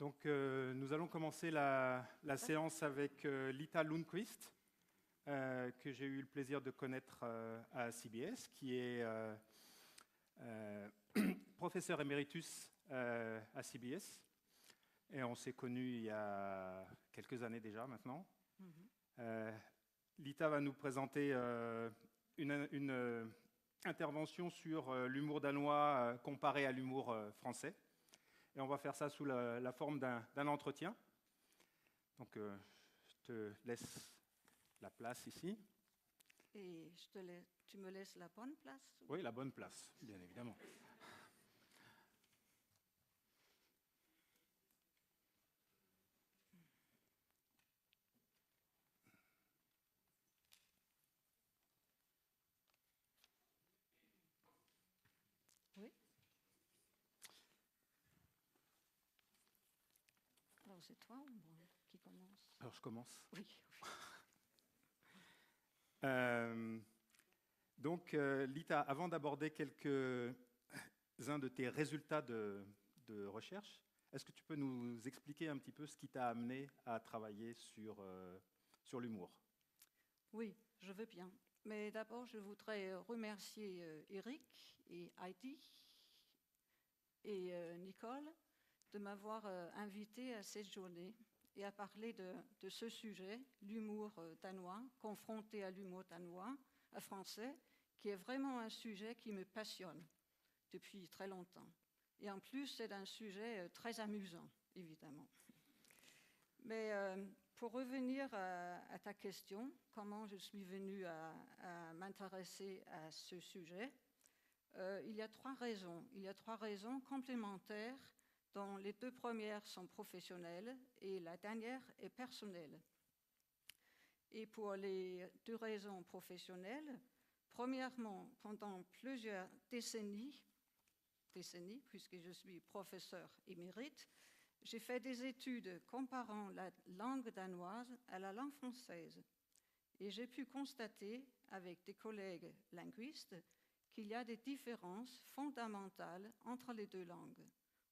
Donc, nous allons commencer la séance avec Lita Lundquist, que j'ai eu le plaisir de connaître à CBS, qui est professeur emeritus à CBS. Et on s'est connus il y a quelques années déjà maintenant. Lita va nous présenter une intervention sur l'humour danois comparé à l'humour français. Et on va faire ça sous la forme d'un entretien. Donc, je te laisse la place ici. Et tu me laisses la bonne place? Oui, la bonne place, bien évidemment. Oui. Alors, c'est toi ou moi qui commence? Alors, je commence. Oui. Donc, Lita, avant d'aborder quelques-uns de tes résultats de recherche, est-ce que tu peux nous expliquer un petit peu ce qui t'a amené à travailler sur l'humour? Oui, je veux bien. Mais d'abord, je voudrais remercier Eric et Heidi et Nicole de m'avoir invité à cette journée et à parler de ce sujet, l'humour danois, confronté à l'humour danois, à français, qui est vraiment un sujet qui me passionne depuis très longtemps. Et en plus, c'est un sujet très amusant, évidemment. Mais pour revenir à ta question, comment je suis venue à m'intéresser à ce sujet, il y a trois raisons. Il y a trois raisons complémentaires dont les deux premières sont professionnelles et la dernière est personnelle. Et pour les deux raisons professionnelles, premièrement, pendant plusieurs décennies, puisque je suis professeur émérite, j'ai fait des études comparant la langue danoise à la langue française. Et j'ai pu constater, avec des collègues linguistes, qu'il y a des différences fondamentales entre les deux langues,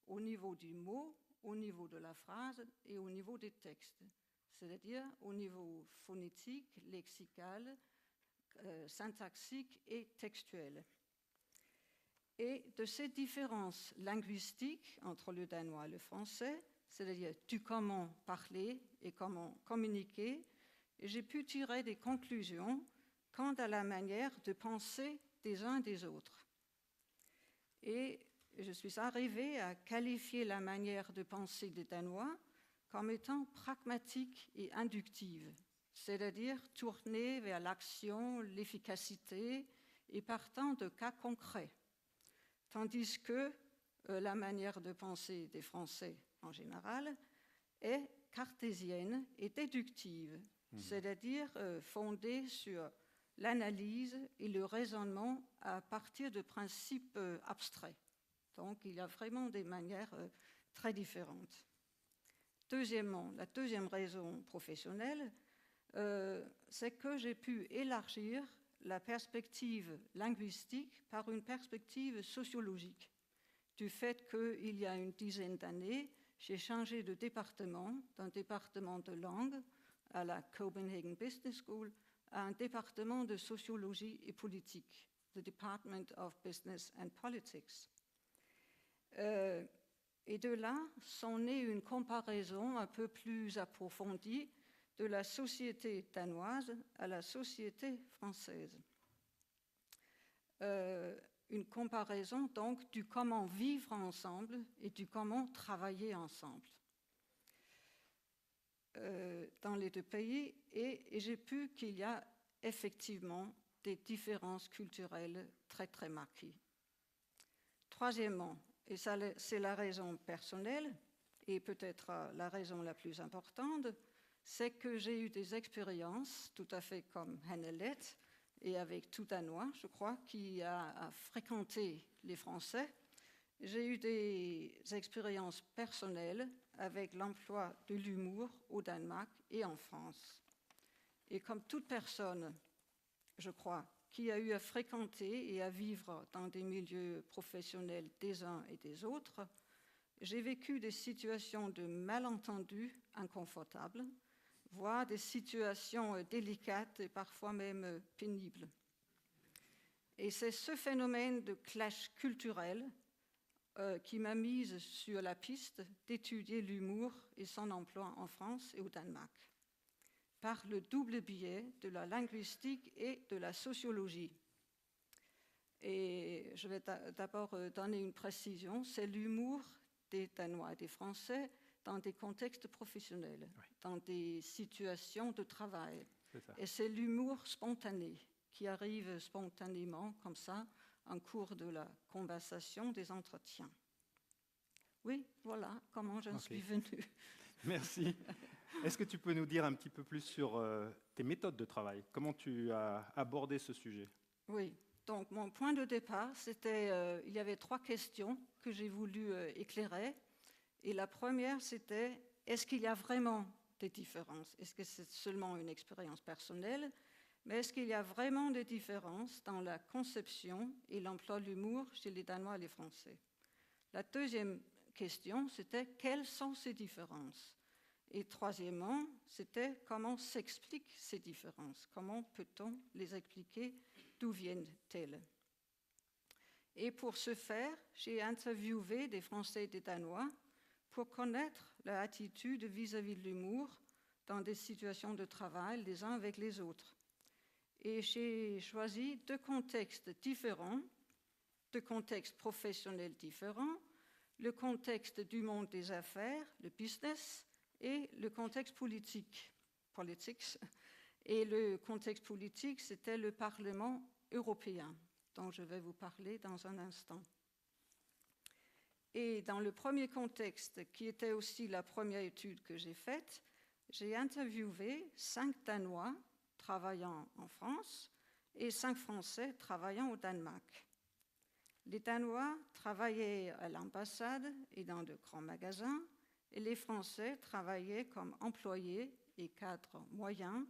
au niveau du mot, au niveau de la phrase et au niveau des textes, c'est-à-dire au niveau phonétique, lexical, syntaxique et textuel. Et de ces différences linguistiques entre le danois et le français, c'est-à-dire du comment parler et comment communiquer, j'ai pu tirer des conclusions quant à la manière de penser des uns des autres. Et je suis arrivée à qualifier la manière de penser des Danois comme étant pragmatique et inductive, c'est-à-dire tournée vers l'action, l'efficacité et partant de cas concrets. Tandis que la manière de penser des Français en général est cartésienne et déductive, c'est-à-dire fondée sur l'analyse et le raisonnement à partir de principes abstraits. Donc il y a vraiment des manières très différentes. Deuxièmement, la deuxième raison professionnelle, c'est que j'ai pu élargir la perspective linguistique par une perspective sociologique. Du fait qu'il y a une dizaine d'années, j'ai changé de département, d'un département de langue à la Copenhagen Business School, à un département de sociologie et politique, the Department of Business and Politics. Et de là sont nées une comparaison un peu plus approfondie de la société danoise à la société française. Une comparaison donc du comment vivre ensemble et du comment travailler ensemble dans les deux pays, et j'ai pu qu'il y a effectivement des différences culturelles très très marquées. Troisièmement, et ça c'est la raison personnelle et peut-être la raison la plus importante, c'est que j'ai eu des expériences tout à fait comme Hannelette et avec tout Danois, je crois, qui a fréquenté les Français. J'ai eu des expériences personnelles avec l'emploi de l'humour au Danemark et en France. Et comme toute personne, je crois, qui a eu à fréquenter et à vivre dans des milieux professionnels des uns et des autres, J'ai vécu des situations de malentendus inconfortables, voire des situations délicates et parfois même pénibles. Et c'est ce phénomène de clash culturel qui m'a mise sur la piste d'étudier l'humour et son emploi en France et au Danemark, par le double biais de la linguistique et de la sociologie. Et je vais d'abord donner une précision, c'est l'humour des Danois et des Français dans des contextes professionnels, oui, dans des situations de travail. Et c'est l'humour spontané qui arrive spontanément comme ça en cours de la conversation, des entretiens. Oui, voilà comment j'en suis venue. Merci. Est-ce que tu peux nous dire un petit peu plus sur tes méthodes de travail? Comment tu as abordé ce sujet? Oui, donc mon point de départ, c'était, il y avait 3 questions que j'ai voulu éclairer. Et la première, c'était, est-ce qu'il y a vraiment des différences? Est-ce que c'est seulement une expérience personnelle? Mais est-ce qu'il y a vraiment des différences dans la conception et l'emploi de l'humour chez les Danois et les Français? La deuxième question, c'était quelles sont ces différences? Et troisièmement, c'était comment s'expliquent ces différences? Comment peut-on les expliquer? D'où viennent-elles? Et pour ce faire, j'ai interviewé des Français et des Danois pour connaître leur attitude vis-à-vis de l'humour dans des situations de travail les uns avec les autres. Et j'ai choisi 2 contextes différents, 2 contextes professionnels différents, le contexte du monde des affaires, le business, et le contexte politique, politics. Et le contexte politique, c'était le Parlement européen, dont je vais vous parler dans un instant. Et dans le premier contexte, qui était aussi la première étude que j'ai faite, j'ai interviewé 5 Danois travaillant en France et 5 Français travaillant au Danemark. Les Danois travaillaient à l'ambassade et dans de grands magasins, et les Français travaillaient comme employés et cadres moyens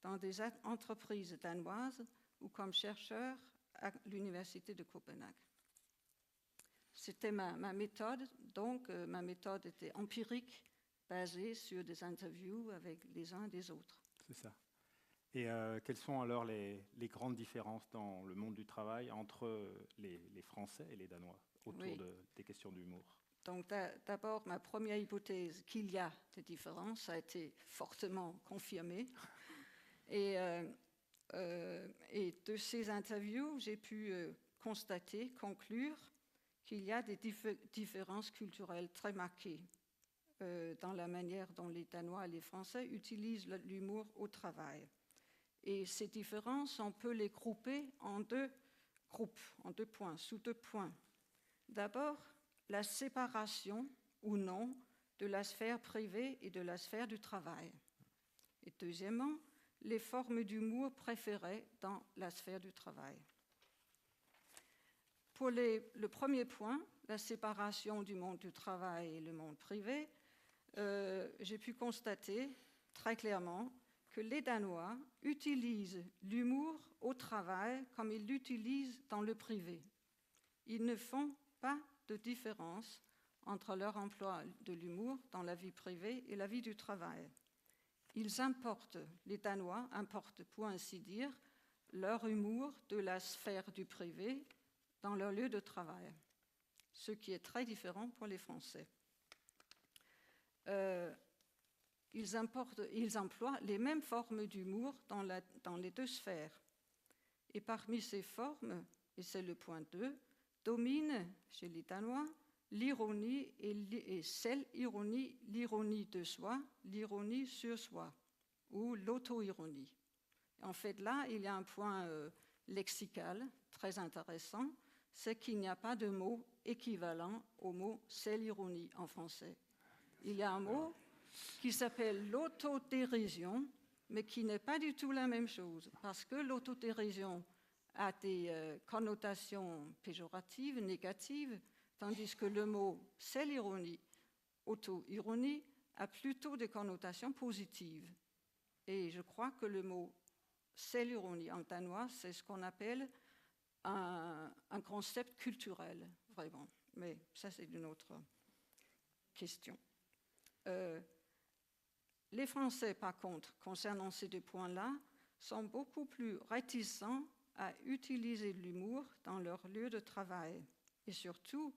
dans des entreprises danoises ou comme chercheurs à l'université de Copenhague. C'était ma méthode, donc ma méthode était empirique, basée sur des interviews avec les uns et les autres. C'est ça. Et quelles sont alors les grandes différences dans le monde du travail entre les Français et les Danois autour oui. Des questions d'humour? Donc d'abord, ma première hypothèse qu'il y a des différences a été fortement confirmée. Et de ces interviews, j'ai pu constater, conclure qu'il y a des différences culturelles très marquées dans la manière dont les Danois et les Français utilisent l'humour au travail. Et ces différences, on peut les grouper en 2 groupes, en 2 points, sous 2 points. D'abord, la séparation ou non de la sphère privée et de la sphère du travail. Et deuxièmement, les formes d'humour préférées dans la sphère du travail. Pour le premier point, la séparation du monde du travail et le monde privé, j'ai pu constater très clairement que les Danois utilisent l'humour au travail comme ils l'utilisent dans le privé. Ils ne font pas de différence entre leur emploi de l'humour dans la vie privée et la vie du travail. Ils importent, les Danois importent pour ainsi dire, leur humour de la sphère du privé dans leur lieu de travail, ce qui est très différent pour les Français. Ils emploient les mêmes formes d'humour dans les 2 sphères. Et parmi ces formes, et c'est le point 2, domine chez les Danois l'ironie et self-ironie, l'ironie de soi, l'ironie sur soi, ou l'auto-ironie. En fait, là, il y a un point lexical très intéressant, c'est qu'il n'y a pas de mot équivalent au mot self-ironie en français. Il y a un mot qui s'appelle l'autodérision, mais qui n'est pas du tout la même chose, parce que l'autodérision a des connotations péjoratives, négatives, tandis que le mot self-ironie, auto-ironie, a plutôt des connotations positives. Et je crois que le mot self-ironie en danois, c'est ce qu'on appelle un concept culturel, vraiment. Mais ça, c'est une autre question. Les Français, par contre, concernant ces deux points-là, sont beaucoup plus réticents à utiliser l'humour dans leur lieu de travail. Et surtout,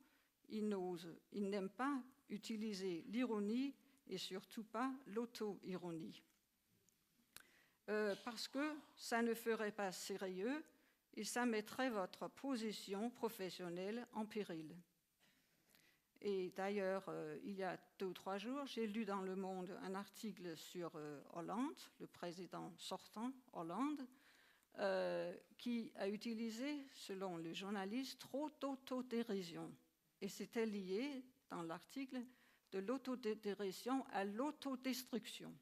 ils n'aiment pas utiliser l'ironie et surtout pas l'auto-ironie. Parce que ça ne ferait pas sérieux et ça mettrait votre position professionnelle en péril. Et d'ailleurs, il y a 2 ou 3 jours, j'ai lu dans Le Monde un article sur Hollande, le président sortant Hollande, qui a utilisé, selon le journaliste, trop d'autodérision. Et c'était lié, dans l'article, de l'autodérision à l'autodestruction.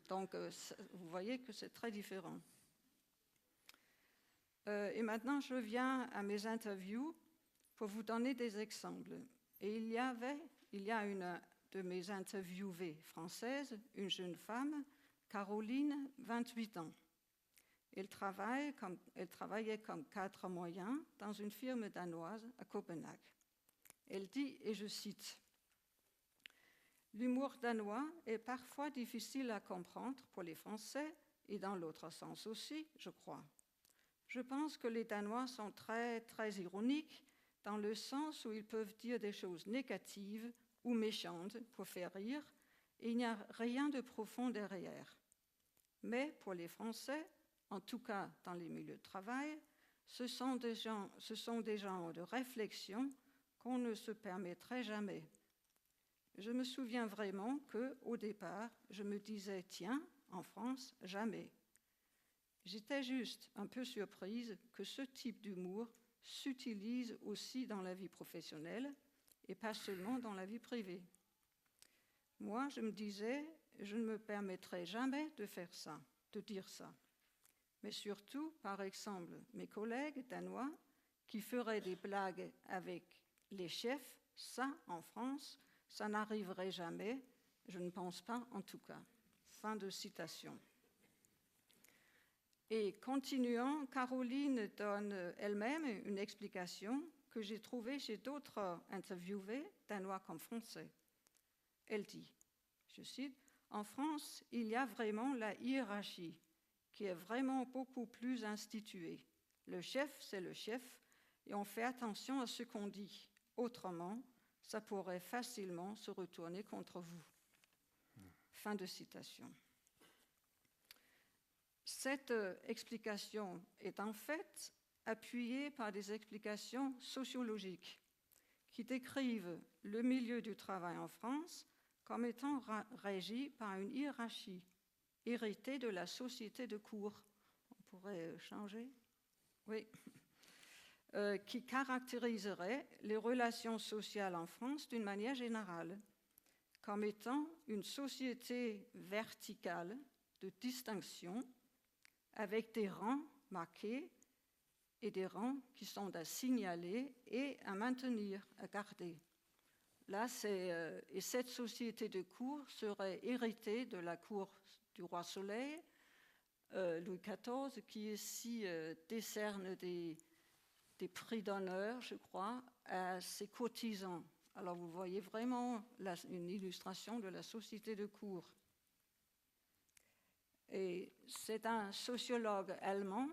Donc, vous voyez que c'est très différent. Et maintenant, je viens à mes interviews pour vous donner des exemples. Et il y a une de mes interviewées françaises, une jeune femme, Caroline, 28 ans. Elle travaillait comme cadre moyen dans une firme danoise à Copenhague. Elle dit, et je cite, « L'humour danois est parfois difficile à comprendre pour les Français et dans l'autre sens aussi, je crois. Je pense que les Danois sont très, très ironiques dans le sens où ils peuvent dire des choses négatives ou méchantes pour faire rire, et il n'y a rien de profond derrière. Mais pour les Français, en tout cas dans les milieux de travail, ce sont des genres de réflexion qu'on ne se permettrait jamais. Je me souviens vraiment qu'au départ, je me disais, tiens, en France, jamais. J'étais juste un peu surprise que ce type d'humour s'utilise aussi dans la vie professionnelle et pas seulement dans la vie privée. Moi, je me disais, je ne me permettrai jamais de faire ça, de dire ça. Mais surtout, par exemple, mes collègues danois qui feraient des blagues avec les chefs, ça, en France, ça n'arriverait jamais, je ne pense pas en tout cas. » Fin de citation. Et continuant, Caroline donne elle-même une explication que j'ai trouvée chez d'autres interviewés, danois comme français. Elle dit, je cite, « En France, il y a vraiment la hiérarchie qui est vraiment beaucoup plus instituée. Le chef, c'est le chef, et on fait attention à ce qu'on dit. Autrement, ça pourrait facilement se retourner contre vous. » Fin de citation. Cette explication est en fait appuyée par des explications sociologiques qui décrivent le milieu du travail en France comme étant régi par une hiérarchie héritée de la société de cour. On pourrait changer ? Oui. Qui caractériserait les relations sociales en France d'une manière générale, comme étant une société verticale de distinction avec des rangs marqués et des rangs qui sont à signaler et à maintenir, à garder. Là, et cette société de cour serait héritée de la cour du roi Soleil, Louis XIV, qui ici décerne des prix d'honneur, je crois, à ses courtisans. Alors vous voyez vraiment une illustration de la société de cour. Et c'est un sociologue allemand,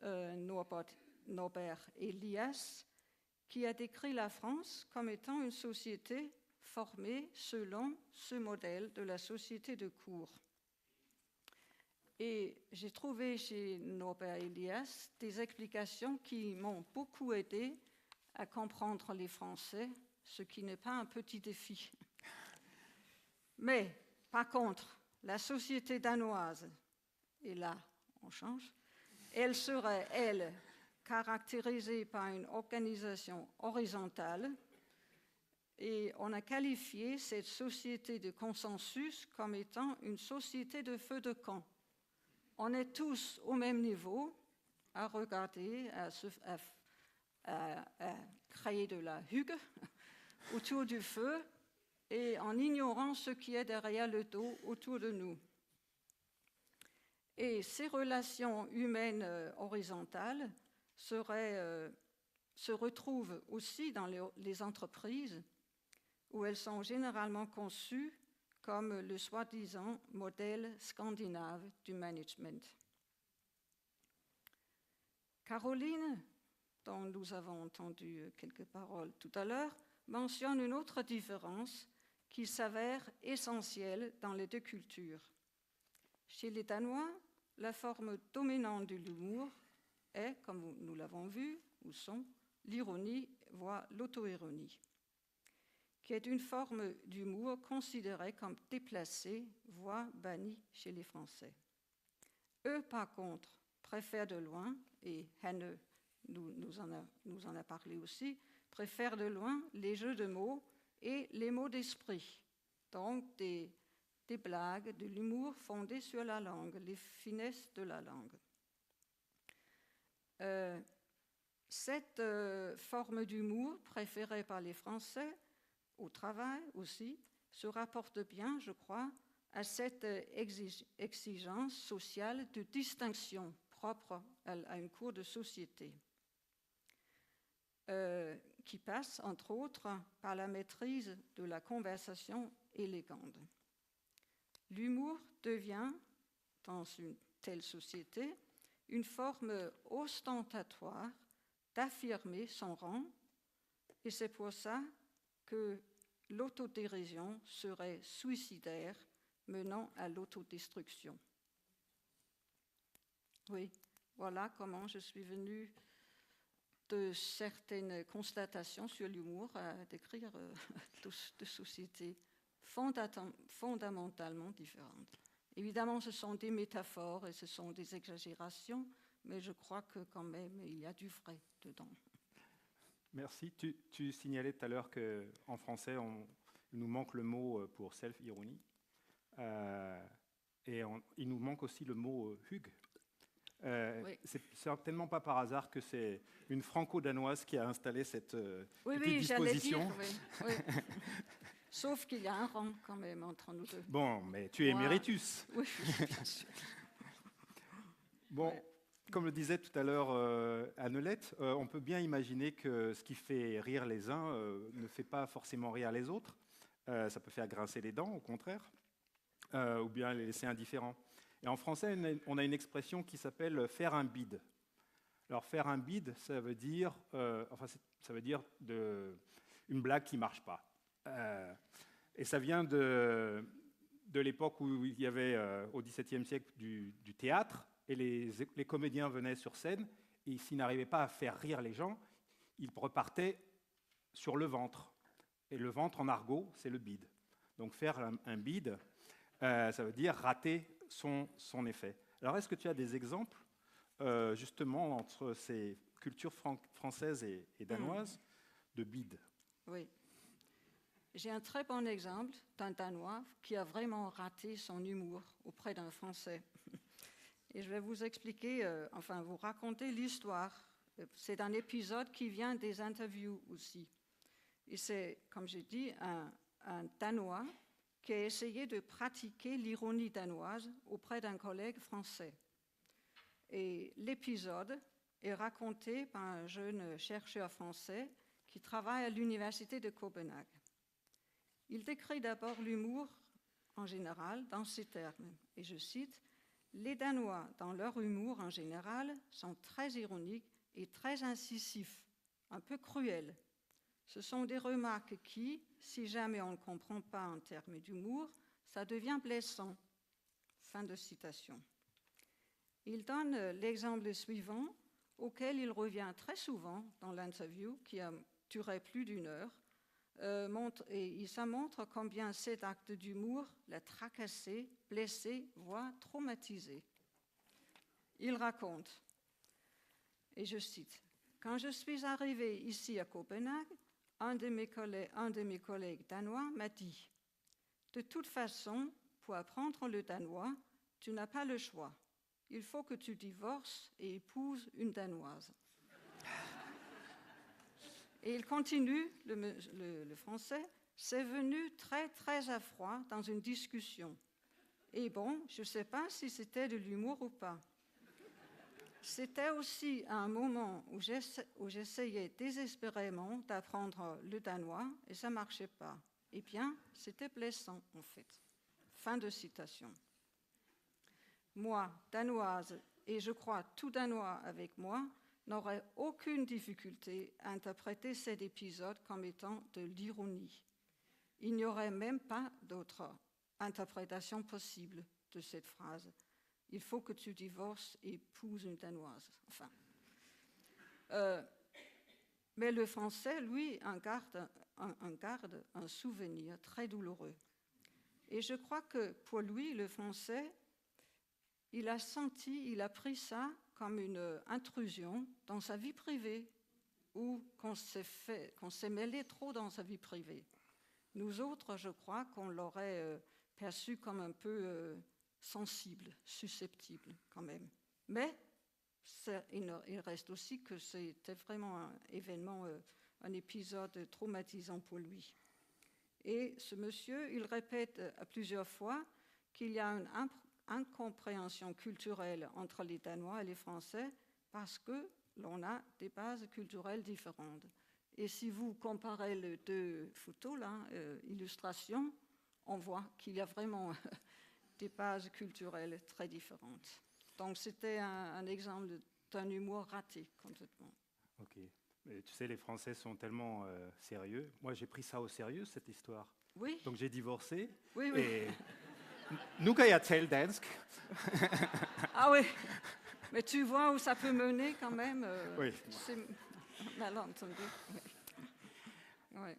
Norbert Elias, qui a décrit la France comme étant une société formée selon ce modèle de la société de cour. Et j'ai trouvé chez Norbert Elias des explications qui m'ont beaucoup aidé à comprendre les Français, ce qui n'est pas un petit défi. Mais, par contre, la société danoise, et là, on change, elle serait, elle, caractérisée par une organisation horizontale, et on a qualifié cette société de consensus comme étant une société de feu de camp. On est tous au même niveau à regarder, à créer de la hugue autour du feu et en ignorant ce qui est derrière le dos autour de nous. Et ces relations humaines horizontales se retrouvent aussi dans les entreprises où elles sont généralement conçues comme le soi-disant modèle scandinave du management. Caroline, dont nous avons entendu quelques paroles tout à l'heure, mentionne une autre différence qui s'avère essentielle dans les deux cultures. Chez les Danois, la forme dominante de l'humour est, comme nous l'avons vu, ou sont, l'ironie, voire l'auto-ironie, qui est une forme d'humour considérée comme déplacée, voire bannie chez les Français. Eux, par contre, préfèrent de loin, et Henne nous en a parlé aussi, préfèrent de loin les jeux de mots et les mots d'esprit, donc des blagues, de l'humour fondé sur la langue, les finesses de la langue. Cette forme d'humour préférée par les Français, au travail aussi, se rapporte bien, je crois, à cette exigence sociale de distinction propre à une cour de société, qui passe, entre autres, par la maîtrise de la conversation élégante. L'humour devient, dans une telle société, une forme ostentatoire d'affirmer son rang, et c'est pour ça que l'autodérision serait suicidaire, menant à l'autodestruction. Oui, voilà comment je suis venue de certaines constatations sur l'humour à décrire deux sociétés fondamentalement différentes. Évidemment, ce sont des métaphores et ce sont des exagérations, mais je crois que quand même, il y a du vrai dedans. Merci. Tu signalais tout à l'heure qu'en français, il nous manque le mot pour self-ironie. Et il nous manque aussi le mot hygge. Oui. C'est certainement pas par hasard que c'est une franco-danoise qui a installé cette petite J'allais disposition. dire, oui. Sauf qu'il y a un rang quand même entre nous deux. Bon, mais tu es éméritus. Oui, bien sûr. Bon, comme le disait tout à l'heure Annelette, on peut bien imaginer que ce qui fait rire les uns ne fait pas forcément rire les autres. Ça peut faire grincer les dents, au contraire, ou bien les laisser indifférents. Et en français, on a une expression qui s'appelle « faire un bide ». Alors, faire un bide, ça veut dire, une blague qui ne marche pas. Et ça vient de l'époque où il y avait, au XVIIe siècle, du théâtre, et les comédiens venaient sur scène, et s'ils n'arrivaient pas à faire rire les gens, ils repartaient sur le ventre. Et le ventre, en argot, c'est le bide. Donc, faire un bide, ça veut dire rater son effet. Alors, est-ce que tu as des exemples, justement, entre ces cultures françaises et danoises, de bide? Oui. J'ai un très bon exemple d'un Danois qui a vraiment raté son humour auprès d'un Français. Et je vais vous expliquer, vous raconter l'histoire. C'est un épisode qui vient des interviews aussi. Et c'est, comme j'ai dit, un Danois qui a essayé de pratiquer l'ironie danoise auprès d'un collègue français. Et l'épisode est raconté par un jeune chercheur français qui travaille à l'université de Copenhague. Il décrit d'abord l'humour en général dans ces termes, et je cite, « Les Danois, dans leur humour en général, sont très ironiques et très incisifs, un peu cruels. Ce sont des remarques qui, si jamais on ne comprend pas en termes d'humour, ça devient blessant. » Fin de citation. Il donne l'exemple suivant, auquel il revient très souvent dans l'interview, qui a duré plus d'1 heure, et ça montre combien cet acte d'humour l'a tracassé, blessé, voire traumatisé. Il raconte, et je cite, « Quand je suis arrivé ici à Copenhague, un de mes collègues danois m'a dit « De toute façon, pour apprendre le danois, tu n'as pas le choix. Il faut que tu divorces et épouses une danoise. » Et il continue, le français, « C'est venu très, très à froid dans une discussion. Et bon, je ne sais pas si c'était de l'humour ou pas. C'était aussi un moment où j'essayais désespérément d'apprendre le danois et ça ne marchait pas. Eh bien, c'était blessant, en fait. Fin de citation. Moi, danoise, et je crois tout Danois avec moi, n'aurait aucune difficulté à interpréter cet épisode comme étant de l'ironie. Il n'y aurait même pas d'autre interprétation possible de cette phrase. Il faut que tu divorces et épouses une Danoise. Enfin. Mais le Français, lui, en garde un souvenir très douloureux. Et je crois que pour lui, le Français, il a pris ça comme une intrusion dans sa vie privée, ou qu'on s'est mêlé trop dans sa vie privée. Nous autres, je crois qu'on l'aurait perçu comme un peu sensible, susceptible quand même. Mais il reste aussi que c'était vraiment un événement, un épisode traumatisant pour lui. Et ce monsieur, il répète à plusieurs fois qu'il y a une incompréhension culturelle entre les Danois et les Français parce que l'on a des bases culturelles différentes. Et si vous comparez les deux photos, là, illustrations, on voit qu'il y a vraiment des bases culturelles très différentes. Donc c'était un exemple d'un humour raté complètement. Ok. Mais tu sais, les Français sont tellement sérieux. Moi, j'ai pris ça au sérieux, cette histoire. Oui. Donc j'ai divorcé. Oui, oui. Et nu kan jeg tale dansk. Ah oui. Mais tu vois où ça peut mener quand même. Oui. C'est malentendu. Oui. Oui.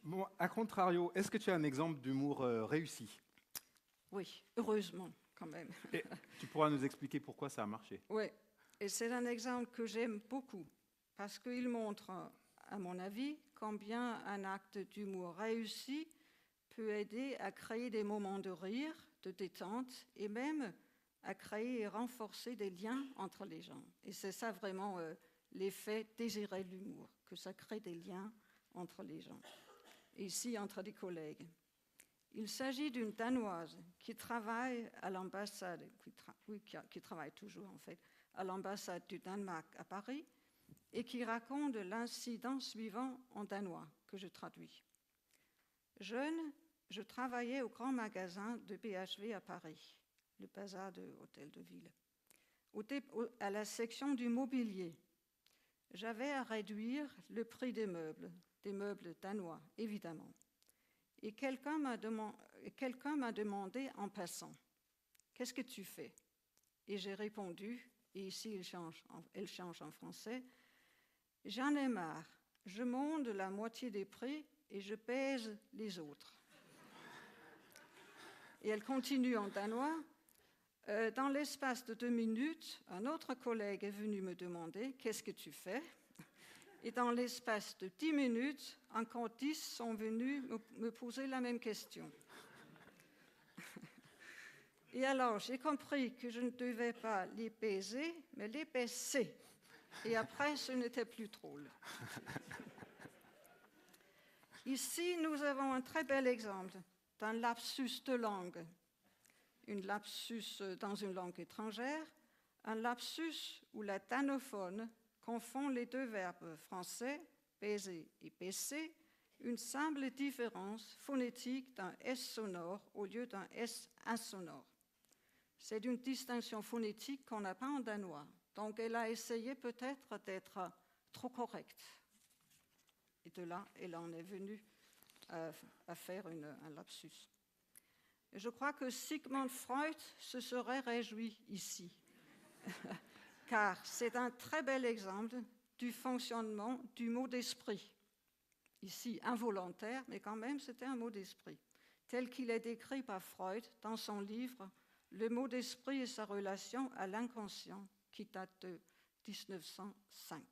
Bon, à contrario, est-ce que tu as un exemple d'humour réussi? Oui, heureusement quand même. Et tu pourras nous expliquer pourquoi ça a marché? Oui, et c'est un exemple que j'aime beaucoup parce qu'il montre, à mon avis, combien un acte d'humour réussi peut aider à créer des moments de rire, de détente et même à créer et renforcer des liens entre les gens. Et c'est ça vraiment l'effet désiré de l'humour, que ça crée des liens entre les gens. Et ici, entre des collègues. Il s'agit d'une Danoise qui travaille à l'ambassade, qui travaille toujours en fait, à l'ambassade du Danemark à Paris et qui raconte l'incident suivant en danois que je traduis. Jeune, je travaillais au grand magasin de BHV à Paris, le bazar de Hôtel de Ville, à la section du mobilier. J'avais à réduire le prix des meubles danois, évidemment. Et quelqu'un m'a demandé en passant, « Qu'est-ce que tu fais ?» Et j'ai répondu, et ici elle change en français, « J'en ai marre, je monte la moitié des prix et je pèse les autres. » Et elle continue en danois, « Dans l'espace de 2 minutes, un autre collègue est venu me demander, « Qu'est-ce que tu fais ?» Et dans l'espace de 10 minutes, encore 10 sont venus me poser la même question. Et alors, j'ai compris que je ne devais pas les baiser, mais les baisser. Et après, ce n'était plus drôle. Ici, nous avons un très bel exemple d'un lapsus de langue. Une lapsus dans une langue étrangère, un lapsus où la danophone confond les deux verbes français, baiser et baisser, une simple différence phonétique d'un S sonore au lieu d'un S insonore. C'est une distinction phonétique qu'on n'a pas en danois. Donc elle a essayé peut-être d'être trop correcte. Et de là, elle en est venue à faire un lapsus. Et je crois que Sigmund Freud se serait réjoui ici. Car c'est un très bel exemple du fonctionnement du mot d'esprit. Ici, involontaire, mais quand même, c'était un mot d'esprit, tel qu'il est décrit par Freud dans son livre « Le mot d'esprit et sa relation à l'inconscient » qui date de 1905.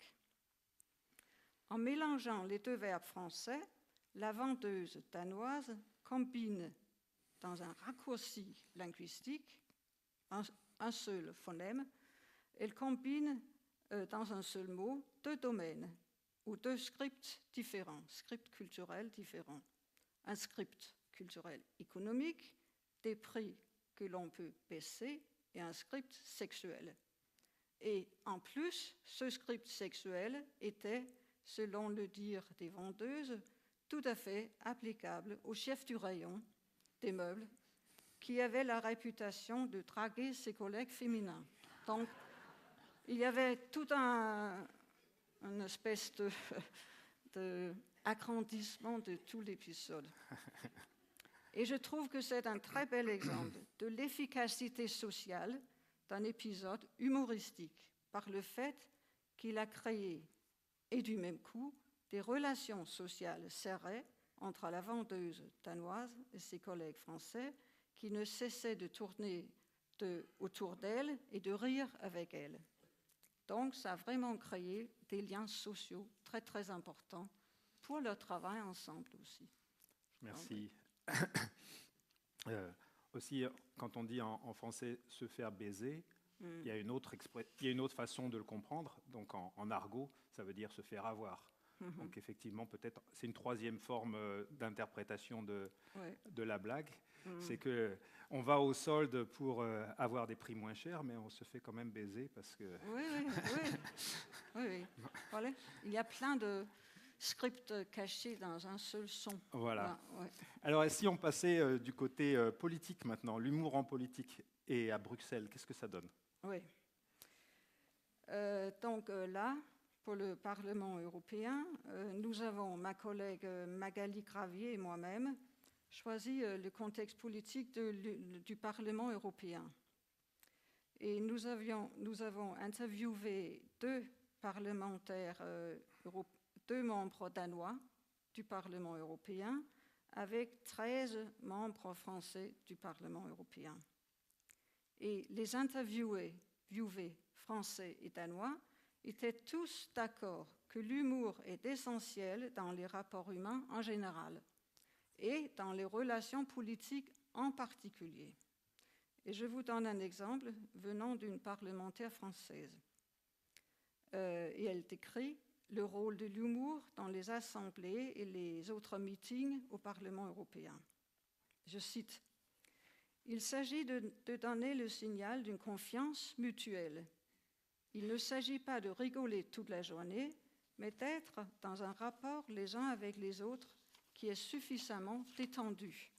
En mélangeant les deux verbes français, la vendeuse danoise combine dans un raccourci linguistique un seul phonème. Elle combine dans un seul mot 2 domaines ou 2 scripts différents, scripts culturels différents. Un script culturel économique, des prix que l'on peut baisser, et un script sexuel. Et en plus, ce script sexuel était, selon le dire des vendeuses, tout à fait applicable au chef du rayon des meubles qui avait la réputation de draguer ses collègues féminins. Donc, il y avait tout une espèce d'agrandissement de tout l'épisode. Et je trouve que c'est un très bel exemple de l'efficacité sociale d'un épisode humoristique par le fait qu'il a créé, et du même coup, des relations sociales serrées entre la vendeuse danoise et ses collègues français qui ne cessaient de tourner autour d'elle et de rire avec elle. Donc, ça a vraiment créé des liens sociaux très, très importants pour leur travail ensemble aussi. Merci. Aussi, quand on dit en français « se faire baiser », il y a une autre façon de le comprendre. Donc, en argot, ça veut dire « se faire avoir ». Donc, effectivement, peut-être, c'est une troisième forme d'interprétation de la blague. C'est qu'on va au solde pour avoir des prix moins chers, mais on se fait quand même baiser parce que... Oui. Voilà. Il y a plein de scripts cachés dans un seul son. Voilà. Alors, si on passait du côté politique maintenant, l'humour en politique, et à Bruxelles, qu'est-ce que ça donne? Oui. Donc là, pour le Parlement européen, nous avons, ma collègue Magali Gravier et moi-même, choisi le contexte politique du Parlement européen. Et nous avons interviewé deux parlementaires, deux membres danois du Parlement européen, avec 13 membres français du Parlement européen. Et les interviewés français et danois étaient tous d'accord que l'humour est essentiel dans les rapports humains en général et dans les relations politiques en particulier. Et je vous donne un exemple venant d'une parlementaire française. Et elle décrit le rôle de l'humour dans les assemblées et les autres meetings au Parlement européen. Je cite, « Il s'agit de donner le signal d'une confiance mutuelle. Il ne s'agit pas de rigoler toute la journée, mais d'être dans un rapport les uns avec les autres qui est suffisamment détendu.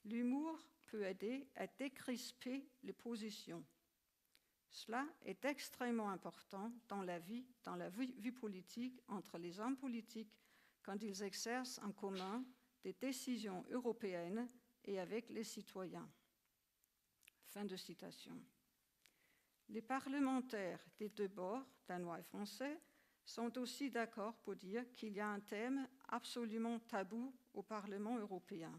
L'humour peut aider à décrisper les positions. Cela est extrêmement important dans la vie politique entre les hommes politiques quand ils exercent en commun des décisions européennes et avec les citoyens. » Fin de citation. Les parlementaires des deux bords, danois et français, sont aussi d'accord pour dire qu'il y a un thème absolument tabou au Parlement européen.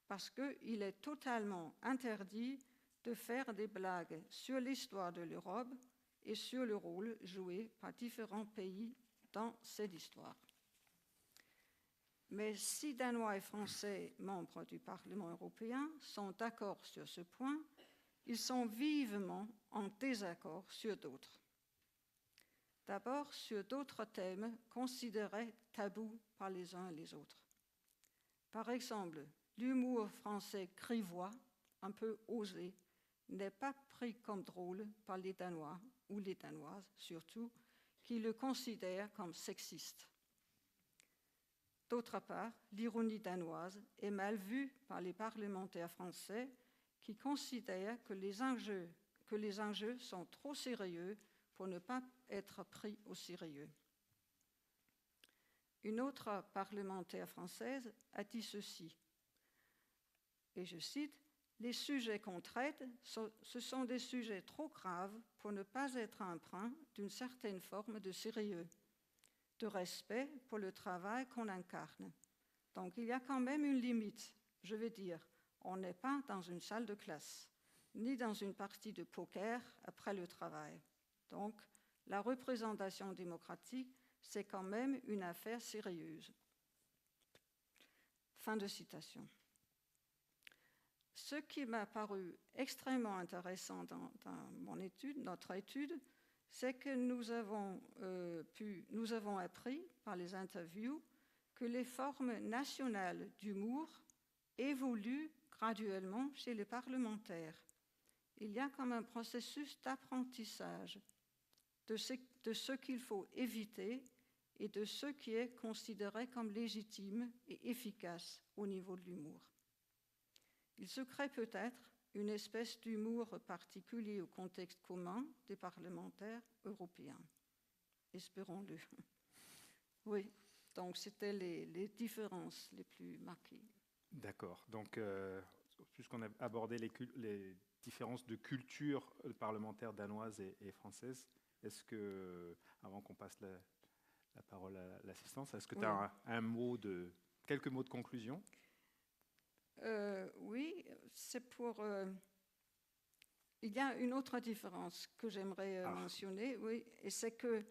Parce qu'il est totalement interdit de faire des blagues sur l'histoire de l'Europe et sur le rôle joué par différents pays dans cette histoire. Mais si Danois et Français, membres du Parlement européen, sont d'accord sur ce point, ils sont vivement en désaccord sur d'autres. D'abord, sur d'autres thèmes considérés tabous par les uns et les autres. Par exemple, l'humour français grivois, un peu osé, n'est pas pris comme drôle par les Danois, ou les Danoises surtout, qui le considèrent comme sexiste. D'autre part, l'ironie danoise est mal vue par les parlementaires français qui considèrent que les enjeux sont trop sérieux pour ne pas être pris au sérieux. Une autre parlementaire française a dit ceci, et je cite, « Les sujets qu'on traite, ce sont des sujets trop graves pour ne pas être empreints d'une certaine forme de sérieux, de respect pour le travail qu'on incarne. Donc il y a quand même une limite, je veux dire, on n'est pas dans une salle de classe, ni dans une partie de poker après le travail. Donc, la représentation démocratique, c'est quand même une affaire sérieuse. » Fin de citation. Ce qui m'a paru extrêmement intéressant dans notre étude, c'est que nous avons appris par les interviews que les formes nationales d'humour évoluent graduellement chez les parlementaires. Il y a comme un processus d'apprentissage de ce qu'il faut éviter et de ce qui est considéré comme légitime et efficace au niveau de l'humour. Il se crée peut-être une espèce d'humour particulier au contexte commun des parlementaires européens. Espérons-le. Oui, donc c'était les différences les plus marquées. D'accord. Donc, puisqu'on a abordé les différences de culture parlementaire danoise et française, est-ce que, avant qu'on passe la parole à l'assistance, est-ce que tu as quelques mots de conclusion? Oui, c'est pour... il y a une autre différence que j'aimerais mentionner, oui, et c'est que,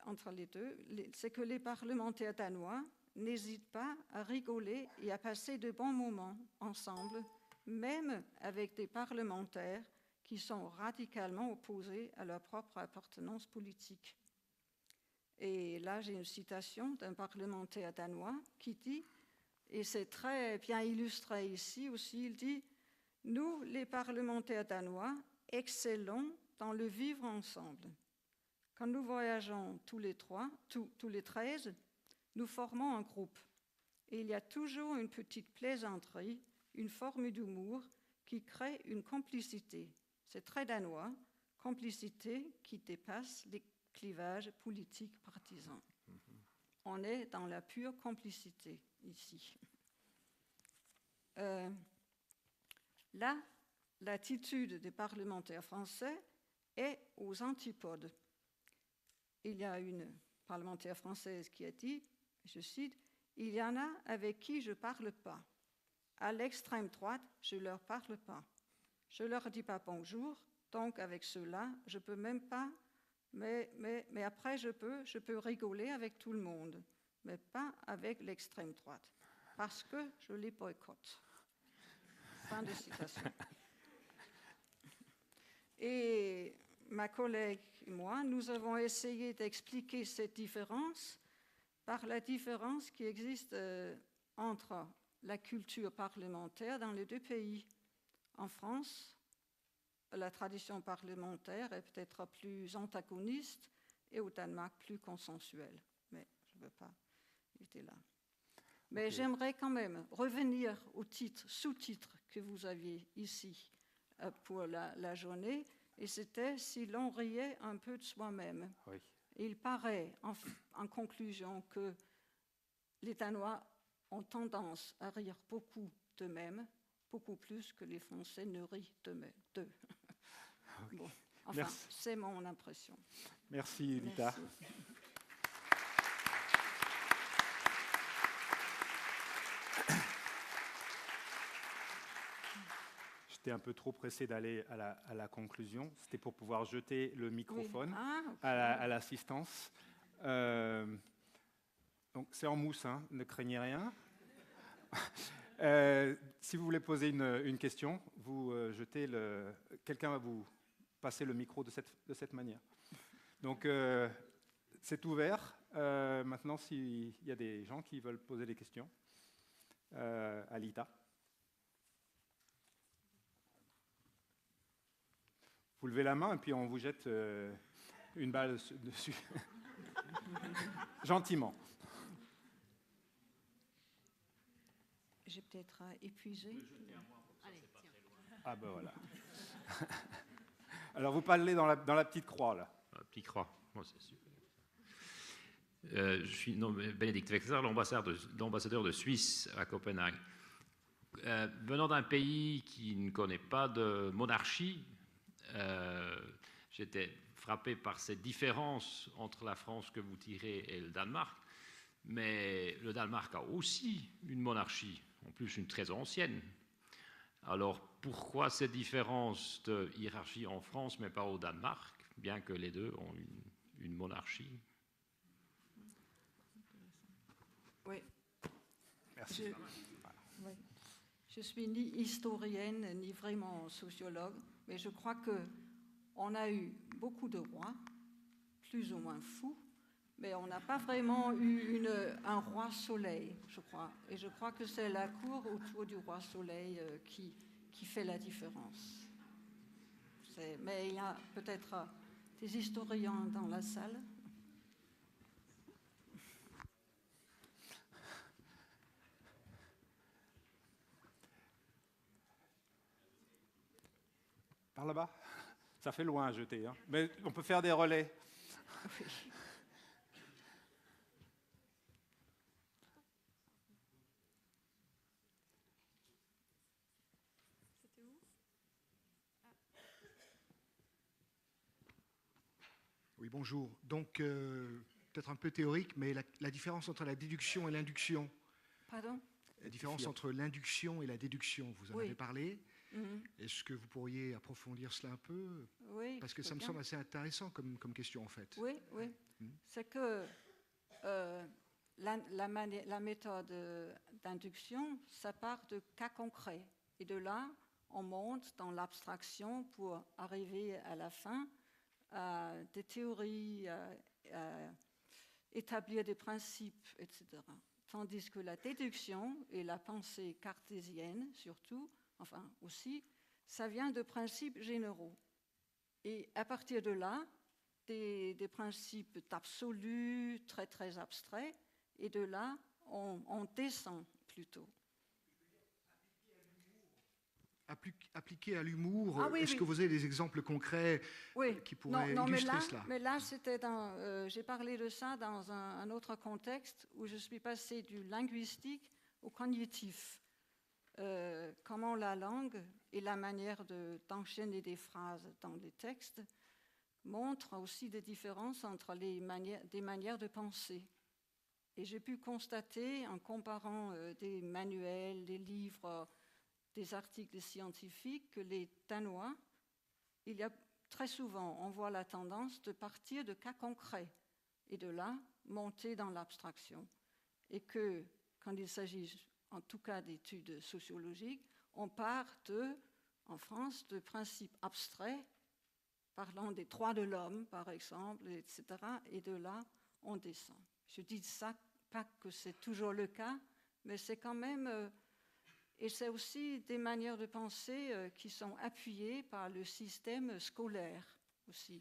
entre les deux, c'est que les parlementaires danois n'hésitent pas à rigoler et à passer de bons moments ensemble, même avec des parlementaires qui sont radicalement opposés à leur propre appartenance politique. Et là, j'ai une citation d'un parlementaire danois qui dit, et c'est très bien illustré ici aussi, il dit « Nous, les parlementaires danois, excellons dans le vivre ensemble. Quand nous voyageons tous les 13, nous formons un groupe. Et il y a toujours une petite plaisanterie, une forme d'humour qui crée une complicité. C'est très danois, complicité qui dépasse les clivages politiques partisans. On est dans la pure complicité ici. Là, l'attitude des parlementaires français est aux antipodes. Il y a une parlementaire française qui a dit, je cite, « Il y en a avec qui je ne parle pas. À l'extrême droite, je ne leur parle pas. Je ne leur dis pas bonjour, donc avec ceux-là, je ne peux même pas, mais après je peux rigoler avec tout le monde, mais pas avec l'extrême droite, parce que je les boycotte. » Fin de citation. Et ma collègue et moi, nous avons essayé d'expliquer cette différence par la différence qui existe entre la culture parlementaire dans les deux pays. En France, la tradition parlementaire est peut-être plus antagoniste et au Danemark plus consensuelle. Mais je ne veux pas être là. Mais j'aimerais quand même revenir au sous-titre que vous aviez ici pour la journée, et c'était « Si l'on riait un peu de soi-même ». Oui. Il paraît, en conclusion, que les Danois ont tendance à rire beaucoup d'eux-mêmes, beaucoup plus que les Français ne rient d'eux. Okay. Bon, enfin, c'est mon impression. Merci, Lita. Merci. J'étais un peu trop pressé d'aller à la conclusion. C'était pour pouvoir jeter le microphone à l'assistance. Donc c'est en mousse, hein, ne craignez rien. Si vous voulez poser une question, vous jetez quelqu'un va vous passer le micro de cette manière. Donc c'est ouvert. Maintenant, s'il y a des gens qui veulent poser des questions à Lita. Vous levez la main et puis on vous jette une balle dessus. Gentiment. J'ai peut-être épuisé. Allez, c'est pas très loin. Ah ben voilà. Alors vous parlez dans la petite croix là. La petite croix, moi c'est super. Je suis Bénédicte Wexler, l'ambassadeur de Suisse à Copenhague. Venant d'un pays qui ne connaît pas de monarchie, j'étais frappé par cette différence entre la France que vous tirez et le Danemark. Mais le Danemark a aussi une monarchie, en plus une très ancienne. Alors pourquoi cette différence de hiérarchie en France mais pas au Danemark, bien que les deux ont une monarchie? Oui. Merci. Je suis ni historienne ni vraiment sociologue, mais je crois qu'on a eu beaucoup de rois, plus ou moins fous, mais on n'a pas vraiment eu un roi soleil, je crois. Et je crois que c'est la cour autour du roi soleil qui fait la différence. Mais il y a peut-être des historiens dans la salle. Par là-bas? Ça fait loin à jeter, hein. Mais on peut faire des relais. Oui. Oui, bonjour. Donc, peut-être un peu théorique, mais la différence entre la déduction et l'induction. Pardon? La différence entre l'induction et la déduction, vous en Oui. avez parlé. Mhm. Est-ce que vous pourriez approfondir cela un peu? Oui, Parce que je ça peux me bien. semble assez intéressant comme question, en fait. Oui, oui. C'est que la méthode d'induction, ça part de cas concrets. Et de là, on monte dans l'abstraction pour arriver à la fin à des théories, à établir des principes, etc. Tandis que la déduction et la pensée cartésienne, surtout, enfin aussi, ça vient de principes généraux. Et à partir de là, des principes d'absolu, très très abstraits, et de là, on descend plutôt. Appliqué à l'humour, Ah oui, est-ce oui. que vous avez des exemples concrets Oui, qui pourraient mais illustrer là, cela? mais là, c'était j'ai parlé de ça dans un autre contexte où je suis passée du linguistique au cognitif. Comment la langue et la manière d'enchaîner des phrases dans les textes montrent aussi des différences entre des manières de penser. Et j'ai pu constater, en comparant des manuels, des livres, des articles scientifiques, que les Danois, il y a très souvent, on voit la tendance de partir de cas concrets et de là, monter dans l'abstraction. Et que, quand il s'agit en tout cas d'études sociologiques, on part en France, de principes abstraits, parlant des droits de l'homme, par exemple, etc. Et de là, on descend. Je dis ça, pas que c'est toujours le cas, mais c'est quand même... et c'est aussi des manières de penser qui sont appuyées par le système scolaire aussi,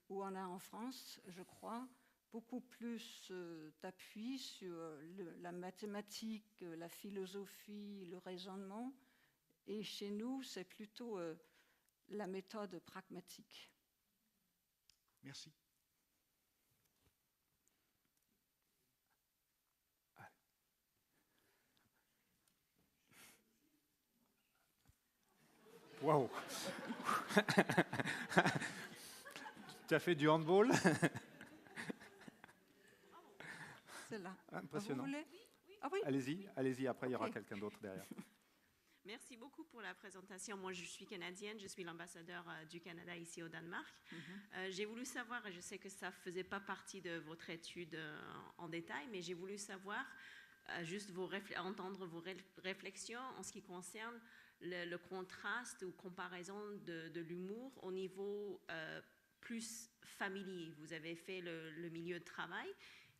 où on a en France, je crois, beaucoup plus d'appui sur la mathématique, la philosophie, le raisonnement. Et chez nous, c'est plutôt la méthode pragmatique. Merci. Waouh! Tu as fait du handball? C'est là. Impressionnant. Vous voulez? Ah oui. Allez-y, après il y aura Ok. quelqu'un d'autre derrière. Merci beaucoup pour la présentation. Moi, je suis canadienne, je suis l'ambassadeur du Canada ici au Danemark. J'ai voulu savoir, et je sais que ça ne faisait pas partie de votre étude en détail, mais j'ai voulu savoir, juste entendre vos réflexions en ce qui concerne le contraste ou comparaison de l'humour au niveau plus familier. Vous avez fait le milieu de travail.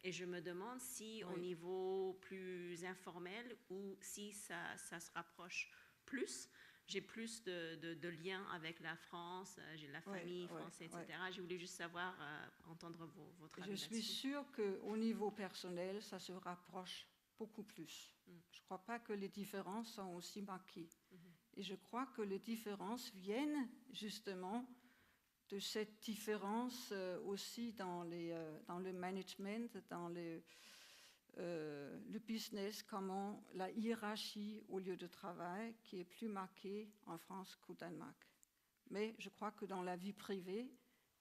Et je me demande si au niveau plus informel ou si ça se rapproche plus. J'ai plus de liens avec la France, j'ai la famille française, etc. Je voulais juste savoir, entendre votre avis là-dessus. Je suis sûre qu'au niveau personnel, ça se rapproche beaucoup plus. Je ne crois pas que les différences sont aussi marquées. Et je crois que les différences viennent justement de cette différence aussi dans le management, dans le business, comment la hiérarchie au lieu de travail qui est plus marquée en France qu'au Danemark. Mais je crois que dans la vie privée,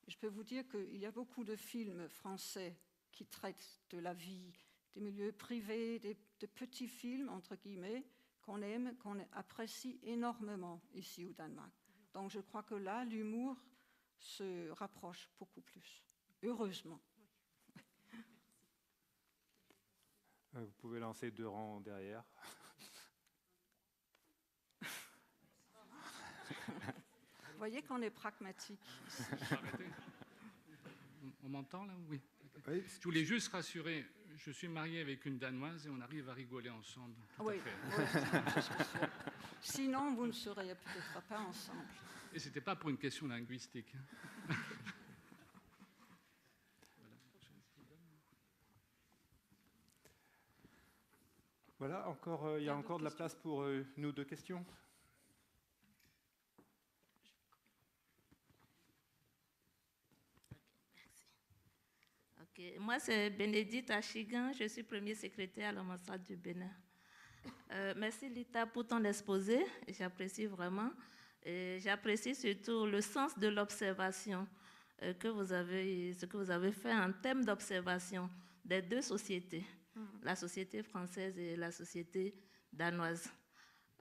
je peux vous dire qu'il y a beaucoup de films français qui traitent de la vie, des milieux privés, de petits films, entre guillemets, qu'on aime, qu'on apprécie énormément ici au Danemark. Donc je crois que là, l'humour se rapproche beaucoup plus, heureusement. Vous pouvez lancer 2 rangs derrière. Vous voyez qu'on est pragmatique ici. On m'entend là? Oui. Oui. Je voulais juste rassurer, je suis marié avec une Danoise et on arrive à rigoler ensemble. Tout à fait. Oui, je suis sûre. Sinon, vous ne seriez peut-être pas ensemble. Et ce n'était pas pour une question linguistique. Voilà, il y a encore de la place pour nous 2 questions. moi c'est Bénédicte Achigan, je suis premier secrétaire à l'ambassade du Bénin. Merci Lita pour ton exposé, j'apprécie vraiment. J'apprécie surtout le sens de l'observation ce que vous avez fait en termes d'observation des deux sociétés, la société française et la société danoise.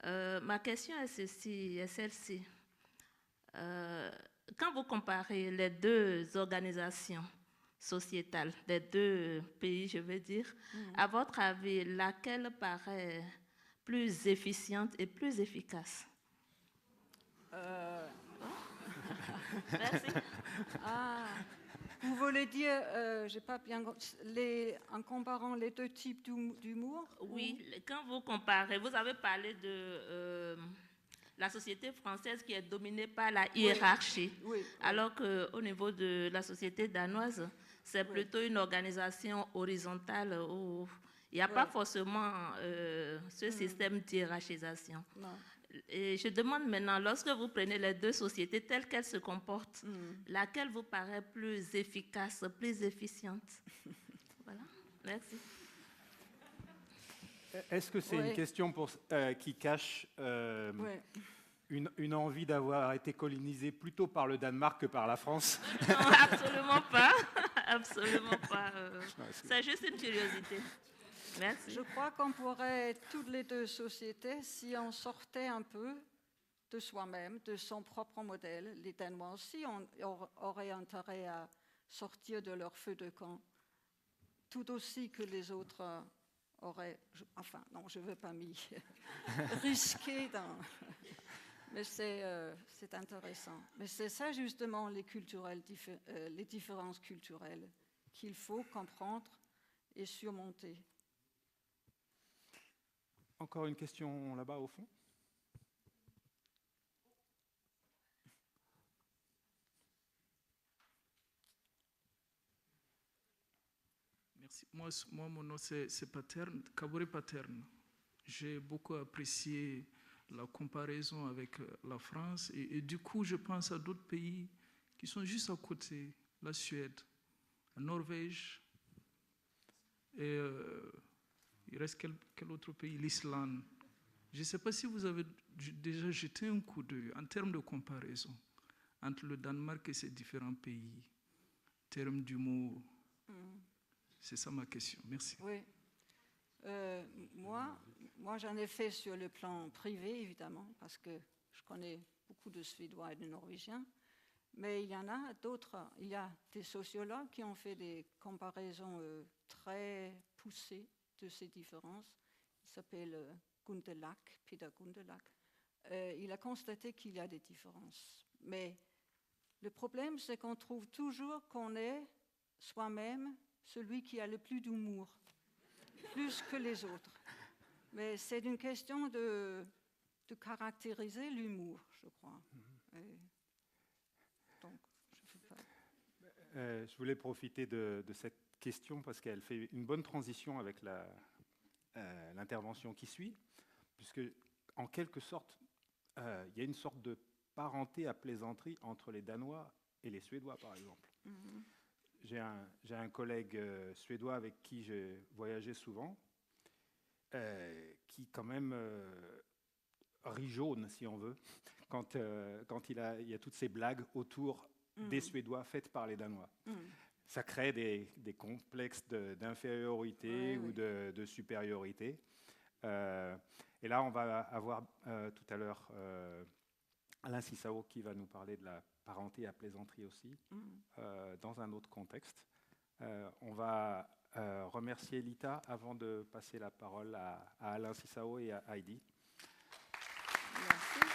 Ma question est celle-ci. Quand vous comparez les deux organisations sociétales des deux pays, je veux dire, à votre avis, laquelle paraît plus efficiente et plus efficace? Merci. Ah, vous voulez dire, j'ai pas bien en comparant les deux types d'humour? Oui, quand vous comparez, vous avez parlé de la société française qui est dominée par la hiérarchie, oui. Alors qu'au niveau de la société danoise, c'est plutôt une organisation horizontale où il n'y a pas forcément ce système d'hiérarchisation. Et je demande maintenant, lorsque vous prenez les deux sociétés telles qu'elles se comportent, laquelle vous paraît plus efficace, plus efficiente? Voilà, merci. Est-ce que c'est une question qui cache une envie d'avoir été colonisé plutôt par le Danemark que par la France? Non, absolument pas. Absolument pas. C'est juste une curiosité. Merci. Je crois qu'on pourrait, toutes les deux sociétés, si on sortait un peu de soi-même, de son propre modèle, les Danois aussi auraient intérêt à sortir de leur feu de camp, tout aussi que les autres auraient... Enfin, non, je ne veux pas m'y risquer dans... Mais c'est intéressant. Mais c'est ça justement les différences culturelles qu'il faut comprendre et surmonter. Encore une question là-bas au fond. Merci. Moi mon nom c'est Paterne, Kabore Paterne. J'ai beaucoup apprécié la comparaison avec la France et du coup je pense à d'autres pays qui sont juste à côté, la Suède, la Norvège et il reste quel autre pays? L'Islande. Je ne sais pas si vous avez déjà jeté un coup d'œil en termes de comparaison entre le Danemark et ces différents pays, en termes d'humour. C'est ça ma question. Merci. Oui. Moi, j'en ai fait sur le plan privé, évidemment, parce que je connais beaucoup de Suédois et de Norvégiens. Mais il y en a d'autres. Il y a des sociologues qui ont fait des comparaisons très poussées de ces différences. Il s'appelle Gundelach, Peter Gundelach. Il a constaté qu'il y a des différences. Mais le problème, c'est qu'on trouve toujours qu'on est soi-même celui qui a le plus d'humour, plus que les autres. Mais c'est une question de caractériser l'humour, je crois. Donc, je voulais profiter de cette question parce qu'elle fait une bonne transition avec l'intervention qui suit, puisque en quelque sorte, il y a une sorte de parenté à plaisanterie entre les Danois et les Suédois, par exemple. J'ai un collègue suédois avec qui j'ai voyagé souvent, qui quand même rit jaune, si on veut, quand il y a toutes ces blagues autour des Suédois faites par les Danois. Ça crée des complexes d'infériorité ou de supériorité. Et là, on va avoir tout à l'heure Alain Cissao qui va nous parler de la parenté à plaisanterie aussi, dans un autre contexte. On va remercier Lita avant de passer la parole à Alain Cissao et à Heidi. Merci.